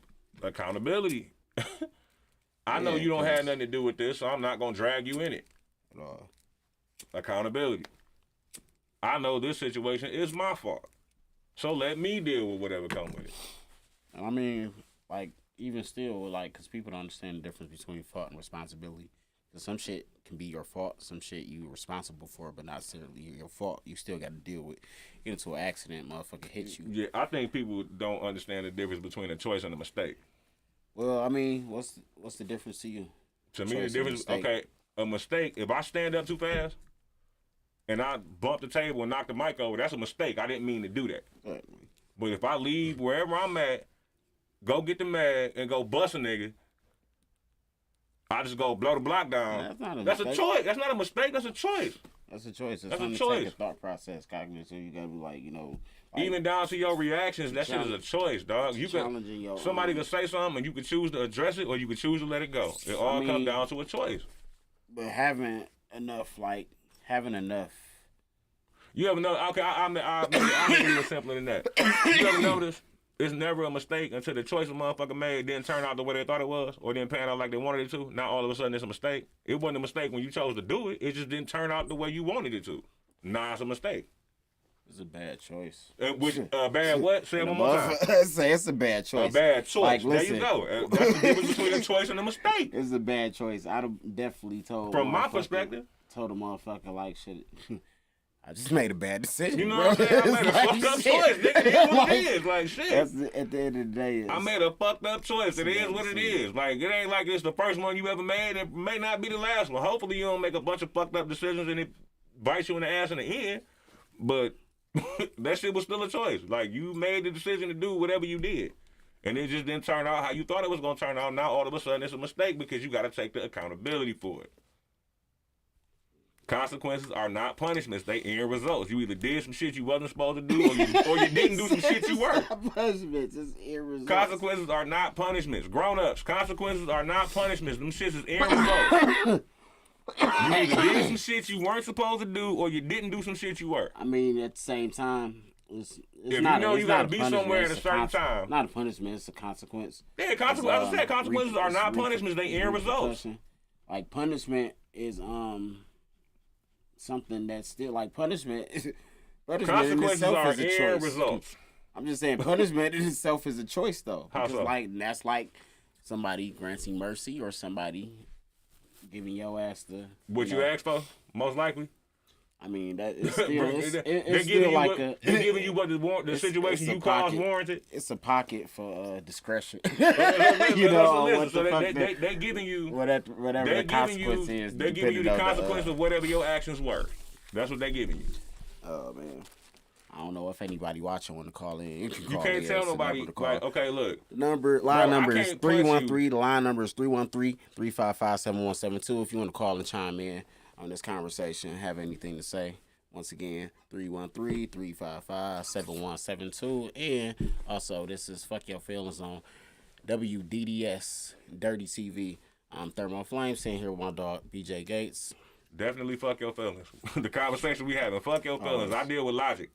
accountability. I know you don't 'cause- have nothing to do with this, so I'm not gonna drag you in it. at all. Accountability. I know this situation is my fault, so let me deal with whatever come with it. I mean, like, even still, like, because people don't understand the difference between fault and responsibility. Because some shit can be your fault, some shit you responsible for, but not necessarily your fault. You still got to deal with. Get into an accident, motherfucker hits you. Yeah, I think people don't understand the difference between a choice and a mistake. Well, I mean, what's the difference to you? To me, the Choice and difference, mistake. okay, a mistake, if I stand up too fast and I bump the table and knock the mic over, that's a mistake. I didn't mean to do that. Exactly. But if I leave wherever I'm at, go get the mag and go bust a nigga, I just go blow the block down. That's not a That's a mistake. choice. That's not a mistake. That's a choice. That's a choice. It's That's a something to choice. take a thought process, cognitive. So you gotta be like, you know, like, Even down to your reactions, that shit is a choice, dog. You could challenging your somebody could say something and you could choose to address it or you could choose to let it go. It all mean- comes down to a choice. but having enough. You ever know? Okay, I'll make it a little simpler than that. You ever notice? It's never a mistake until the choice a motherfucker made didn't turn out the way they thought it was, or didn't pan out like they wanted it to. Now all of a sudden it's a mistake. It wasn't a mistake when you chose to do it. It just didn't turn out the way you wanted it to. Now it's a mistake. It's a bad choice. Which bad what? Say it one more time. Say it's a bad A choice. bad choice. Like, There listen. you go. That's the difference between a choice and a mistake. It's a bad choice. I'd have definitely told. From my motherfucker- perspective. told a motherfucker like shit. I just made a bad decision. You know bro. what I'm saying? I made a It's like fucked up shit. choice. Nigga, it is what Like, it is. Like shit. At the end of the day, I made a fucked up choice. It is what it is. Like, it ain't like it's the first one you ever made. It may not be the last one. Hopefully you don't make a bunch of fucked up decisions and it bites you in the ass in the end. But that shit was still a choice. Like, you made the decision to do whatever you did. And it just didn't turn out how you thought it was going to turn out. Now all of a sudden it's a mistake because you got to take the accountability for it. Consequences are not punishments. They end results. You either did some shit you wasn't supposed to do or you didn't do some shit you were. Punishments is irresolvable. Consequences are not punishments. Grown-ups, consequences are not punishments. Them shits is end results. You either did some shit you weren't supposed to do or you didn't do some shit you were. I mean, at the same time, it's If not you know it's you not gotta be punishment, somewhere at it's a certain conse- time. Not a punishment, it's a consequence. Yeah, consequences. As I said, consequences are not It's punishments. They end results. repercussion. Like punishment is something that's still like punishment. Punishment in Consequences itself are is a end choice. results. I'm just saying punishment in itself is a choice though. How Because so? like that's like somebody granting mercy or somebody giving your ass the What you asked for, most likely. I mean that it's still Bro, it's, they're it's giving still you like what, a they're giving you what the it's- situation it's a you caused pocket. warranted. It's a pocket for discretion. Listen, you know listen, what so the fuck they giving you whatever they're the giving consequence you is. they're giving you the depending on consequence of whatever your actions were. That's what they're giving you. Oh man, I don't know if anybody watching want to call in. You can You call can't in. tell It's the nobody. number to call. Like, okay, look, Line number Bro, I is can't punch 313. The line number is 313-355-7172. If you want to call and chime in on this conversation, have anything to say. Once again, 313-355-7172. And also, this is Fuck Your Feelings on WDDS Dirty TV. I'm Thermo Flame, sitting here with my dog, BJ Gates. definitely fuck your feelings. The conversation we having, fuck your feelings. I deal with logic.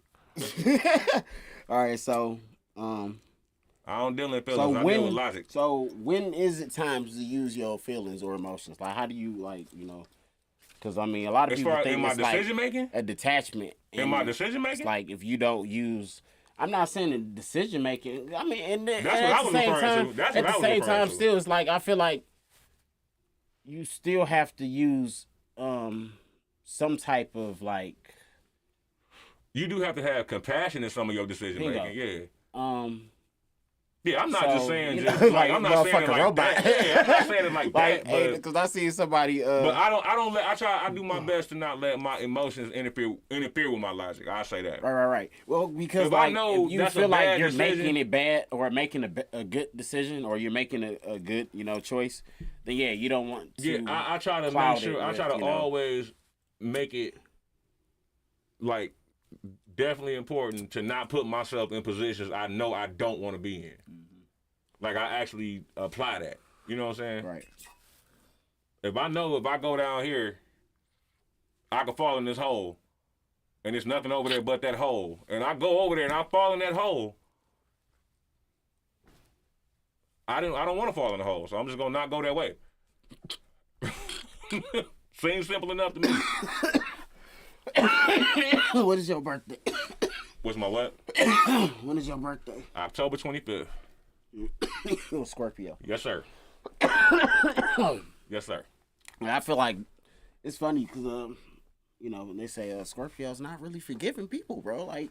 All right, so I don't deal in feelings. So I deal with logic. So when is it time to use your feelings or emotions? Like, how do you Because I mean, a lot of As people far think in my it's like decision making, a detachment. in my And decision it's making, like if you don't use. I'm not saying the decision making. I mean, and That's at what I the was same referring time, to. That's at what I the was same referring time, to. still, it's like I feel like you still have to use some type of like you do have to have compassion in some of your decision Bingo. making. Yeah. Yeah, I'm not so, just saying you just know, like I'm not saying it motherfucking like robot. that. Yeah, I'm not saying it like like that. But, because I see somebody. but I do my best to not let my emotions interfere with my logic. I say that. Right. Well, because If I like know if you that's a feel like bad you're decision- making it bad or making a good decision or you're making a good choice, then yeah, you don't want to. Yeah, I try to cloud make sure. it I with, try to you know. always make it like definitely important to not put myself in positions I know I don't want to be in. Like I actually apply that. You know what I'm saying? Right. If I know if I go down here, I could fall in this hole, and there's nothing over there but that hole, and I go over there and I fall in that hole. I don't want to fall in the hole, so I'm just gonna not go that way. Seems simple enough to me. What is your birthday? What's my what? When is your birthday? October 25th. Scorpio. Yes, sir. Yes, sir. I feel like it's funny because you know, when they say Scorpio's not really forgiving people, bro. Like,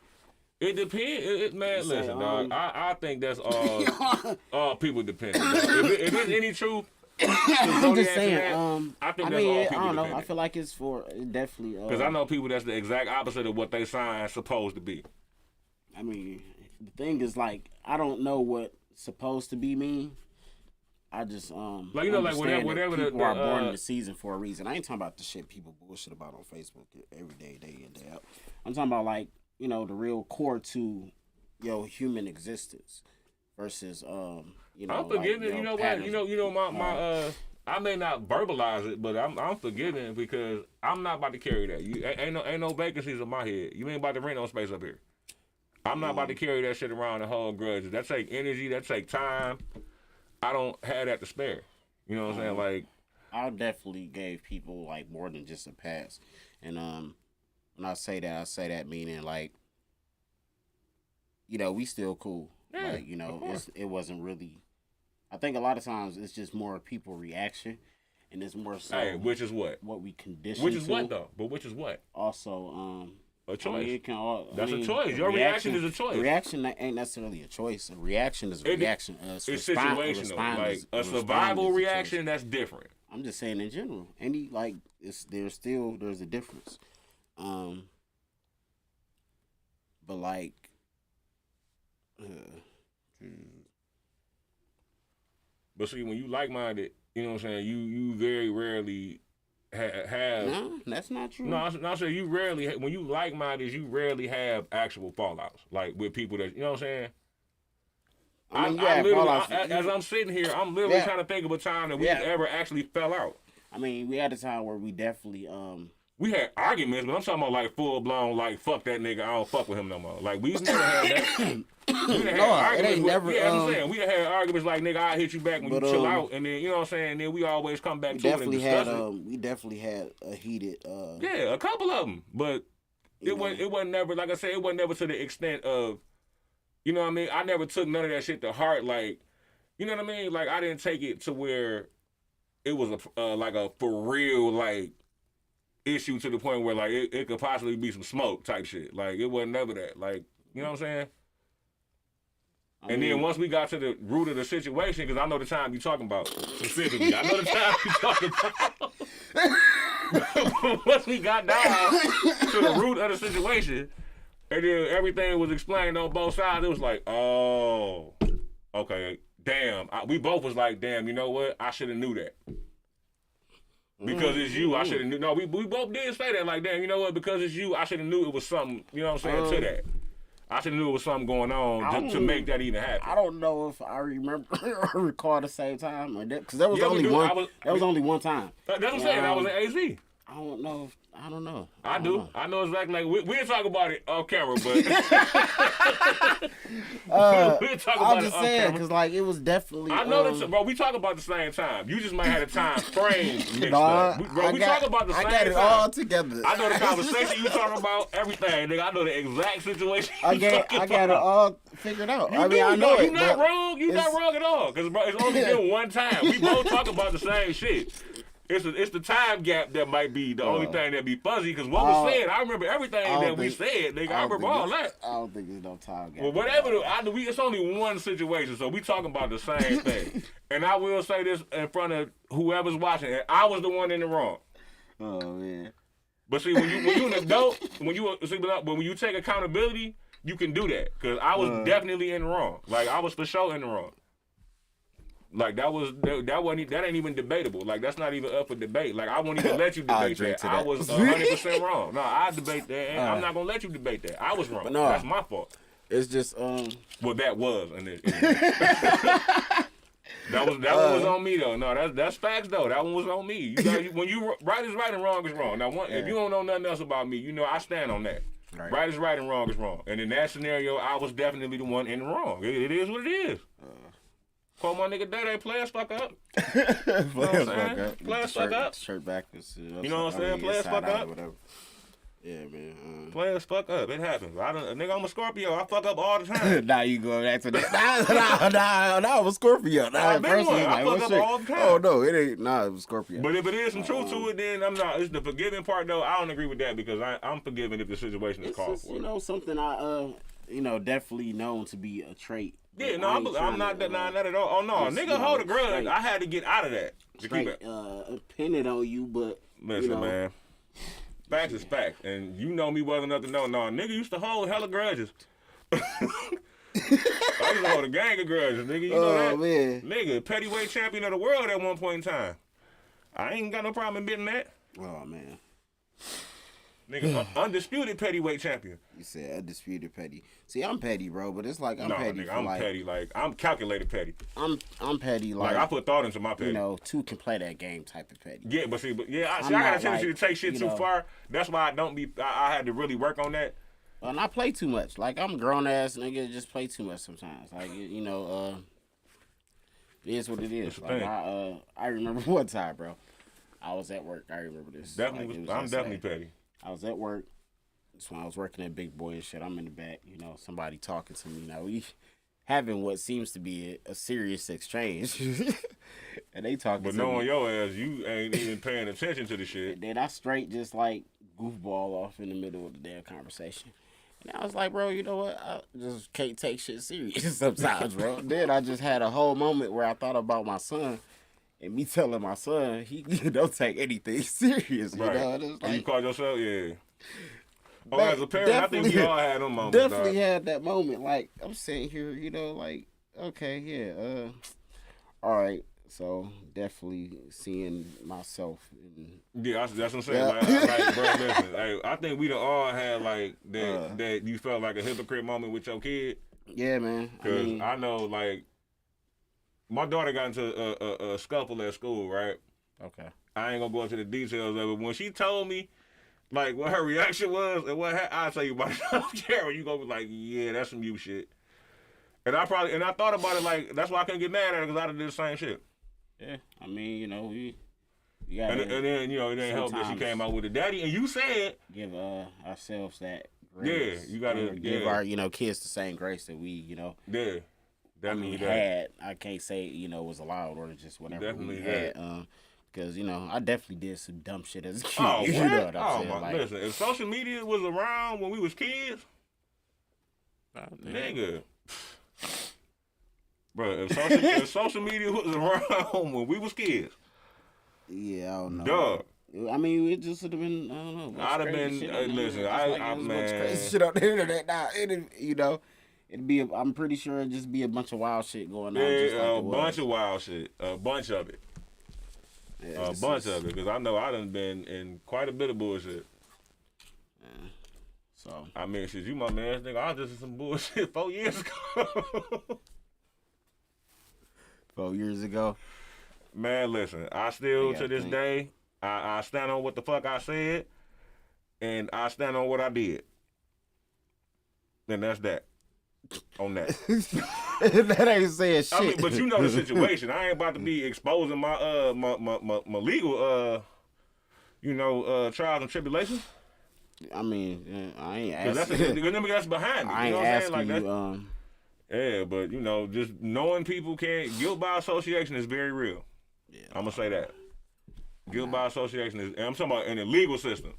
it depends. Man, say, listen, dog. I think that's all people dependent. If it's any truth, I'm just saying. I think I that's mean, all I people don't know. dependent. I feel like it's for definitely. Because I know people that's the exact opposite of what they sign supposed to be. I mean, the thing is, like, I don't know what supposed to be mean. I just like, you know, like whatever people the are born in the season for a reason. I ain't talking about the shit people bullshit about on Facebook every day, day in, day out. I'm talking about, like, you know, the real core to your human existence versus you know. I'm forgiving. like, You know patterns. what? You know my I may not verbalize it, but I'm forgiving because I'm not about to carry that. You ain't no vacancies in my head. You ain't about to rent no space up here. I'm not about to carry that shit around and hold grudges. That take energy. That take time. I don't have that to spare. You know what I'm saying? Like, I definitely gave people like more than just a pass, and when I say that meaning like, you know, we still cool. Yeah, like, you know, it wasn't really. I think a lot of times it's just more people reaction, and it's more so. hey, which is what? What we condition. Which is to. what though? But which is what? Also, A choice. I mean, it can That's a choice. Your reaction is a choice. Reaction ain't necessarily a choice. A reaction is a reaction. It's situational. Like a survival reaction, that's different. I'm just saying in general. Any like there's a difference. But like But see, when you like-minded, you know what I'm saying, you very rarely have. No, that's not true. No, I say you rarely, when you like-minded, you rarely have actual fallouts. Like with people that, you know what I'm saying? I mean, as I'm sitting here, I'm literally trying to think of a time that we ever actually fell out. I mean, we had a time where we definitely we had arguments, but I'm talking about like full blown, like fuck that nigga, I don't fuck with him no more. Like we've never had that. We had arguments. I'm saying we had arguments like nigga, I'll hit you back when you chill out, and then you know what I'm saying. And then we always come back to it and discuss it. We definitely had a heated. Yeah, a couple of them, but it wasn't never, like I said, it wasn't never to the extent of, you know what I mean. I never took none of that shit to heart, like, you know what I mean. Like I didn't take it to where it was like a for real like issue to the point where like it could possibly be some smoke type shit. Like it wasn't never that. Like, you know what I'm saying? And then once we got to the root of the situation, because I know the time you're talking about specifically. I know the time you're talking about. Once we got down to the root of the situation, and then everything was explained on both sides, it was like, oh, okay, damn. We both was like, damn, you know what? I should have knew that. Because it's you, I should have knew. No, we both did say that, like, damn, you know what? Because it's you, I should have knew it was something, you know what I'm saying, to that. I should have knew it was something going on to make that even happen. I don't know if I remember or recall the same time, because there was only one. There was only one time. That's what I'm saying. I was in AZ. I don't know. I don't know. I do. Know. I know exactly. Like we didn't talk about it off camera, but we talk about it. I'm just saying because like it was definitely. I know that, bro. We talk about the same time. You just might have the time frame mixed up. We talk about the same time. I got it all together. I know the conversation you talking about. Everything, nigga. I know the exact situation. I got it all figured out. I know it. You're not wrong. You're not wrong at all. Because bro, it's only been one time. We both talk about the same shit. It's the time gap that might be the only thing that be fuzzy, because what was said, I remember everything that we said, nigga. I remember all that. I don't think there's no time gap. Well, whatever, it's only one situation, so we talking about the same thing. And I will say this in front of whoever's watching, I was the one in the wrong. Oh, man. But see, when you an adult, when you take accountability, you can do that, because I was definitely in the wrong. Like, I was for sure in the wrong. Like that ain't even debatable. Like that's not even up for debate. Like I won't even let you debate that. I was 100% wrong. No, I debate that, and I'm not gonna let you debate that. I was wrong. But no, that's my fault. It's just Well, that was, and that one was on me though. No, that's facts though. That one was on me. When you right is right and wrong is wrong. Now, if you don't know nothing else about me, you know I stand on that. Right is right and wrong is wrong. And in that scenario, I was definitely the one in the wrong. It is what it is. Quote my nigga Day, players fuck up. Players fuck up. Players fuck up. Shirt backwards. You know what I'm saying? Players fuck up. Yeah, man. Players fuck up. It happens. Nigga, I'm a Scorpio. I fuck up all the time. Now you go back to that. Nah, I'm a Scorpio. I fuck up all the time. Oh, no, it ain't. Nah, it was Scorpio. But if it is some truth to it, then I'm not. It's the forgiving part, though. I don't agree with that because I'm forgiving if the situation is called for. You know, something I, definitely known to be a trait. Yeah, no, I'm not that. Nah, not at all. Oh, no. Nigga hold a grudge. Straight. I had to get out of that. Straight, pin it on you, but. Listen, man. Facts is facts, and you know me well enough to know. No, nigga used to hold hella grudges. I used to hold a gang of grudges, nigga. You know that? Man. Nigga, Pettyweight champion of the world at one point in time. I ain't got no problem admitting that. Oh, man. Nigga, undisputed Pettyweight champion. You said undisputed petty. See, I'm petty, bro, but it's like I'm petty. Nigga, I'm petty. Like, I'm calculated petty. I'm petty. Like, I put thought into my petty. You know, two can play that game type of petty. Yeah, I got a tendency to take shit too far. That's why I had to really work on that. And I play too much. Like, I'm a grown ass nigga, just play too much sometimes. Like, it is what it is. Like, I remember one time, bro. I was at work. I remember this. I'm definitely petty. I was at work. That's when I was working at Big Boy and shit. I'm in the back, somebody talking to me. We having what seems to be a serious exchange. And they talking to me. But knowing your ass, you ain't even paying attention to the shit. And then I straight just like goofball off in the middle of the damn conversation. And I was like, bro, you know what? I just can't take shit serious sometimes, bro. Then I just had a whole moment where I thought about my son. And me telling my son, he don't take anything serious, right. It's like, you called yourself, yeah. Oh, as a parent, I think we all had them moments. Definitely had that moment. Like, I'm sitting here, like, okay, yeah, all right. So, definitely seeing myself. Yeah, that's what I'm saying. Yeah. Bro, listen, I think we done all had, like, that you felt like a hypocrite moment with your kid. Yeah, man. Because I know, like, my daughter got into a scuffle at school, right? Okay. I ain't gonna go into the details of it. When she told me, like, what her reaction was and I'll tell you about it. I don't care. You gonna be like, yeah, that's some you shit. And I thought about it like, that's why I couldn't get mad at her because I did the same shit. Yeah. I mean, we gotta, and then, it didn't help that she came out with a daddy. And you said, give ourselves that grace. Yeah, you gotta give our, kids the same grace that we, Yeah. Definitely I can't say, was allowed or just whatever definitely we had. Because, I definitely did some dumb shit as a kid. Oh, what? You know what I'm saying? Like, listen, if social media was around when we was kids, nigga. Bro, if social media was around when we was kids. Yeah, I don't know. Duh. I mean, it just would have been, I don't know. I'd have been, listen, man. Crazy shit on the internet now. It'd be, I'm pretty sure it'd just be a bunch of wild shit going on. Yeah, a bunch of wild shit. A bunch of it. Yeah, a bunch of it. Because I know I done been in quite a bit of bullshit. Yeah. So. I mean, shit, you my man. Nigga, I was just in some bullshit 4 years ago. 4 years ago? Man, listen, I still, to this day, I stand on what the fuck I said, and I stand on what I did. And that's that. On that. That ain't saying shit. I mean, but you know the situation. I ain't about to be exposing my my legal trials and tribulations. I mean, I ain't asking. That's behind me. I ain't asking you. Yeah, but just knowing people can't guilt by association is very real. Yeah, I'm gonna say that. Guilt by association is. And I'm talking about in the legal system.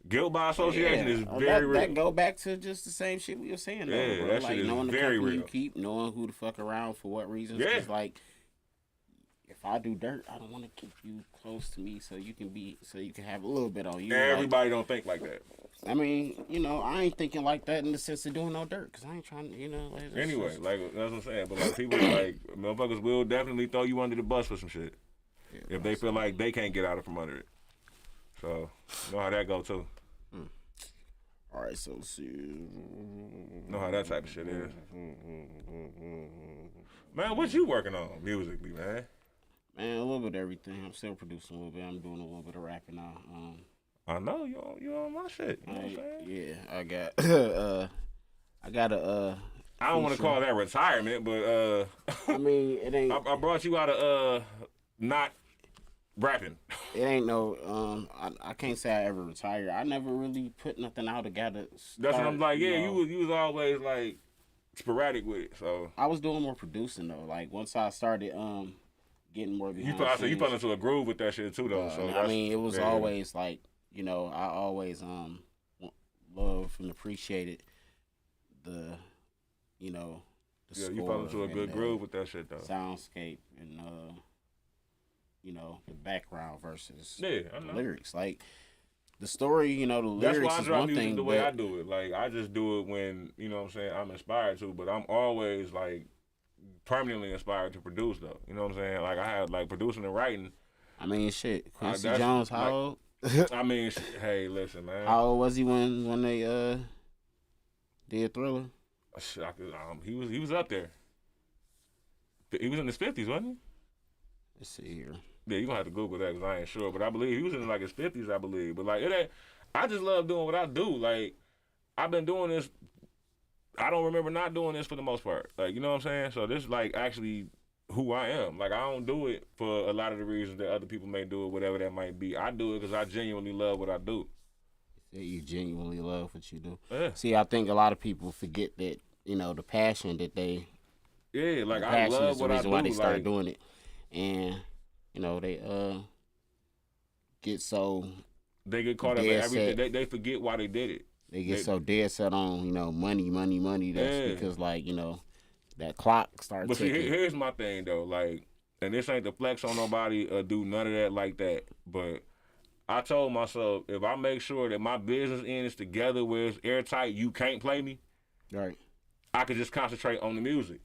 Guilt by association is very real. That go back to just the same shit we were saying. Though, yeah, bro. that like, shit is knowing the very real. You keep knowing who the fuck around for what reasons. Yeah. Cause like, if I do dirt, I don't want to keep you close to me so you can have a little bit on you. Everybody don't think like that. I mean, I ain't thinking like that in the sense of doing no dirt, cause I ain't trying to, like. Anyway, like that's what I'm saying. But like people, like motherfuckers will definitely throw you under the bus for some shit if they feel like they can't get out from under it. So you know how that go too. All right, so let's see. Know how that type of shit is. Man, what you working on musically, man? Man, a little bit of everything. I'm still producing a little bit. I'm doing a little bit of rapping now. I know you on my shit. You know what I'm saying? Yeah, I got I got I don't want to call that retirement, but I mean, it ain't. I brought you out of not rapping. It ain't no. I can't say I ever retired. I never really put nothing out together. That's what I'm like. Yeah, you was always like sporadic with it. So I was doing more producing though. Like once I started getting more behind. You fell into a groove with that shit too though. So I mean, it was always like, you know, I always loved and appreciated the, you know, the score. You fell into a good groove with that shit though. Soundscape and you know, the background versus the lyrics. Like the story, you know, the lyrics That's why I drop music thing, the way I do it. Like I just do it when, you know what I'm saying, I'm inspired to, but I'm always like permanently inspired to produce though. You know what I'm saying? Like I had like producing and writing. I mean, shit. Quincy Jones, how old? I mean, hey, listen, man. How old was he when they did Thriller? He was up there. He was in his 50s, wasn't he? Let's see here. Yeah, you gonna have to Google that because I ain't sure, but I believe he was in like his 50s, I believe. But like, it ain't. I just love doing what I do. Like, I've been doing this. I don't remember not doing this for the most part. Like, you know what I'm saying? So this is like actually who I am. Like, I don't do it for a lot of the reasons that other people may do it, whatever that might be. I do it because I genuinely love what I do. You genuinely love what you do. Yeah. See, I think a lot of people forget that, you know, the passion that they. Yeah, like I love what I do. Why they start doing it, and you know they get so. They get caught up in everything. They forget why they did it. They get so dead set on, you know, money. That's because, like, you know, that clock starts. But see, here's my thing though, like, and this ain't to flex on nobody or do none of that like that. But I told myself, if I make sure that my business end is together where it's airtight, you can't play me. Right. I could just concentrate on the music.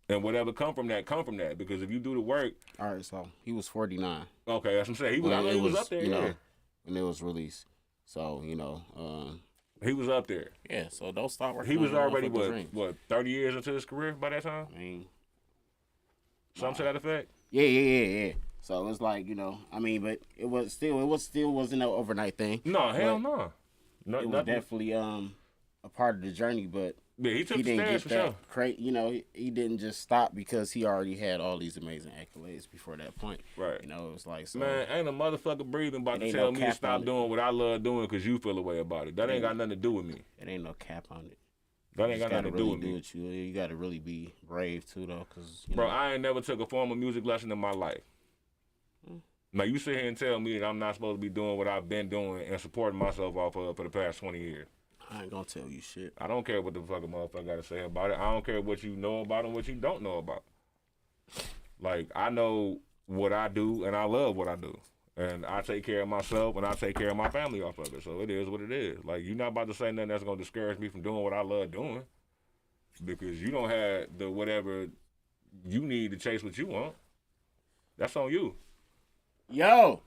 And whatever come from that. Because if you do the work. All right, so he was 49. Okay, that's what I'm saying. He was up there, you know, when it was released. So, you know. He was up there. Yeah, so don't stop working. He was already, what, 30 years into his career by that time? I mean. Something to that effect? Yeah. So it's like, you know, I mean, but it wasn't an overnight thing. No, hell no. It was definitely a part of the journey, but. Yeah, he took the stairs for sure. You know, he didn't just stop because he already had all these amazing accolades before that point. Right. You know, it was like, so, man, ain't a motherfucker breathing about to tell me to stop doing what I love doing because you feel a way about it. That ain't got nothing to do with me. It ain't no cap on it. That ain't got nothing to do with me. You got to really be brave too, though, because bro, I ain't never took a formal music lesson in my life. Now you sit here and tell me that I'm not supposed to be doing what I've been doing and supporting myself off of for the past 20 years. I ain't gonna tell you shit. I don't care what the fucking motherfucker got to say about it. I don't care what you know about and what you don't know about. Like, I know what I do and I love what I do. And I take care of myself and I take care of my family off of it. So it is what it is. Like, you're not about to say nothing that's going to discourage me from doing what I love doing. Because you don't have the whatever you need to chase what you want. That's on you. Yo!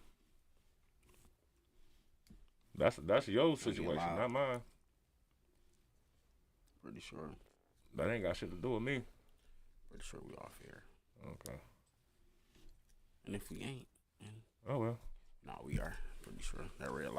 That's your situation, not mine. Pretty sure. That ain't got shit to do with me. Pretty sure we off here. Okay. And if we ain't, oh well. No, we are. Pretty sure. That red light.